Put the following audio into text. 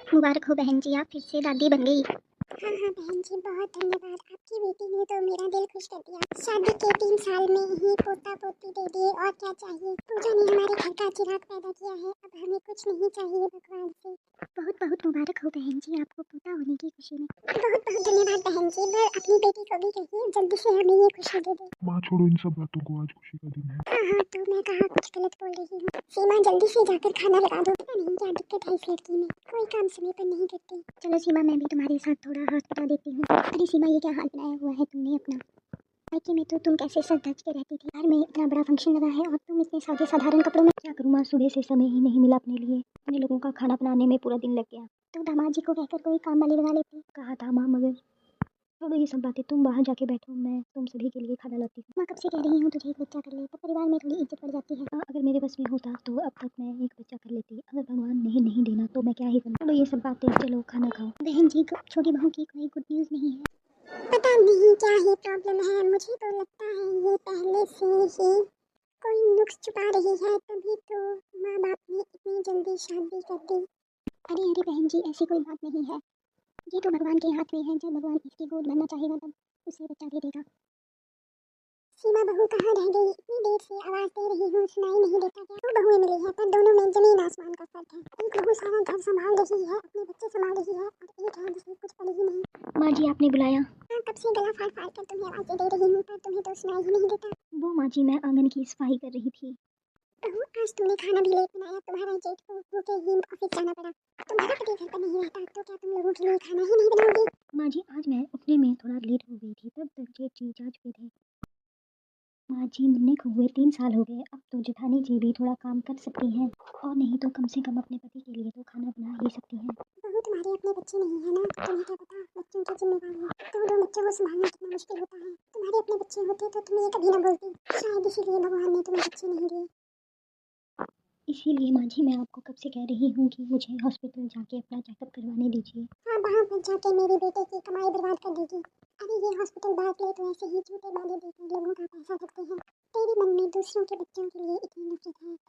मुबारक हो बहन जी, आप फिर से दादी बन गई। हाँ हाँ बहन जी, बहुत धन्यवाद। आपकी बेटी ने तो मेरा दिल खुश कर दिया। शादी के 3 साल में ही पोता पोती दे दिए, और क्या चाहिए। पूजा ने हमारे घर का चिराग पैदा किया है, अब हमें कुछ नहीं चाहिए भगवान से। बहुत बहुत मुबारक हो बहन जी, आपको पोता होने की खुशी में। बहुत बहुत धन्यवाद बहन जी। मैं अपनी बेटी को भी कहिए जल्दी से हमें ये खुशी दे दे। माँ छोड़ो इन सब बातों को, आज खुशी का दिन है। हाँ हाँ, तो मैं कहाँ कुछ गलत बोल रही हूँ। सीमा जल्दी से जाकर खाना लगा दो। पता नहीं क्या दिक्कत है इस लड़की में, कोई काम समय पर नहीं करती। चलो सीमा, मैं भी तुम्हारे साथ थोड़ा हाथ बटा देती हूँ। अरे सीमा, ये क्या हाल बनाया हुआ है तुमने अपना। मायके में तो तुम कैसे सज धज के रहती थी, घर में इतना बड़ा फंक्शन लगा है और तुम इतने सादे साधारण कपड़ों में। क्या करूँ माँ, सुबह से समय ही नहीं मिला अपने लिए, अपने लोगों का खाना बनाने में पूरा दिन लग गया। तो दामाद जी को कहकर कोई काम वाली लगा लेती। कहा था माँ, मगर छोड़ो ये सब बातें, तुम बाहर जाके बैठो, मैं तुम सभी के लिए खाना लाती हूँ। मैं कब से कह रही हूँ तुझे एक बच्चा कर ले, तो परिवार में थोड़ी इज्जत बढ़ जाती है। अगर मेरे बस में होता तो अब तक मैं एक बच्चा कर लेती, अगर भगवान ने नहीं देना तो मैं क्या ही करूँ। चलो ये सब बातें, चलो खाना खाओ। बहन जी, छोटी बहू की कोई गुड न्यूज़ नहीं है। पता नहीं क्या ही प्रॉब्लम है, मुझे तो लगता है ये पहले से ही कोई नुक्स छुपा रही है, तभी तो माँ बाप ने इतनी जल्दी शादी कर दी। अरे अरे बहन जी, ऐसी कोई बात नहीं है, ये तो भगवान के हाथ में है। जब भगवान इसकी गोद भरना चाहेगा तब उसे बच्चा दे देगा। सीमा बहू कहाँ रह गई, इतनी देर से आवाज दे रही हूँ, सुनाई नहीं देता क्या। दो बहुएं मिली है पर दोनों में जमीन आसमान का फर्क है। एक बहू सारा घर संभाल रही है, अपने बच्चे संभाल रही है, और एक है जिसे कुछ पड़ी ही नहीं। माँ जी, आपने बुलाया? हाँ, कब से गला फाड़ फाड़ कर तुम्हें आवाजें दे रही हूँ, पर तुम्हें तो सुनाई ही नहीं देता। वो माँ जी, मैं आंगन की सफाई कर रही थी। बहू, आज तुमने खाना भी लेट बनाया, तुम्हारा जेठ को भूखे ही ऑफिस जाना पड़ा। तुम्हारा पति घर पर नहीं रहता तो क्या तुम लोगों के लिए खाना ही नहीं बनाओगी। माँ जी, आज मैं उठने में थोड़ा लेट हो गई थी, तब तक जेठ जी जा चुके थे। माँ जी, मिलने को हुए 3 साल हो गए, अब तो जेठानी जी भी थोड़ा काम कर सकती हैं, और नहीं तो कम से कम अपने पति के लिए तो खाना बना ही सकती हैं। बहू, तुम्हारे अपने बच्चे नहीं है ना, तुम्हें क्या पता बच्चों की जिम्मेदारी। तो दो बच्चों को संभालना कितना मुश्किल होता है। तुम्हारे अपने बच्चे होते तो तुम ये कभी ना बोलती। शायद इसीलिए भगवान ने तुम्हें बच्चे नहीं दिए। इसीलिए माँ जी, मैं आपको कब से कह रही हूँ कि मुझे हॉस्पिटल जाके अपना चेकअप करवाने दीजिए। हाँ, वहाँ पर जाके मेरे बेटे की कमाई बर्बाद कर देगी। अरे ये हॉस्पिटल बात ले तो ऐसे ही झूठे वादे देकर लोगों का पैसा रखते हैं। तेरे मन में दूसरों के बच्चों के लिए इतनी नफरत है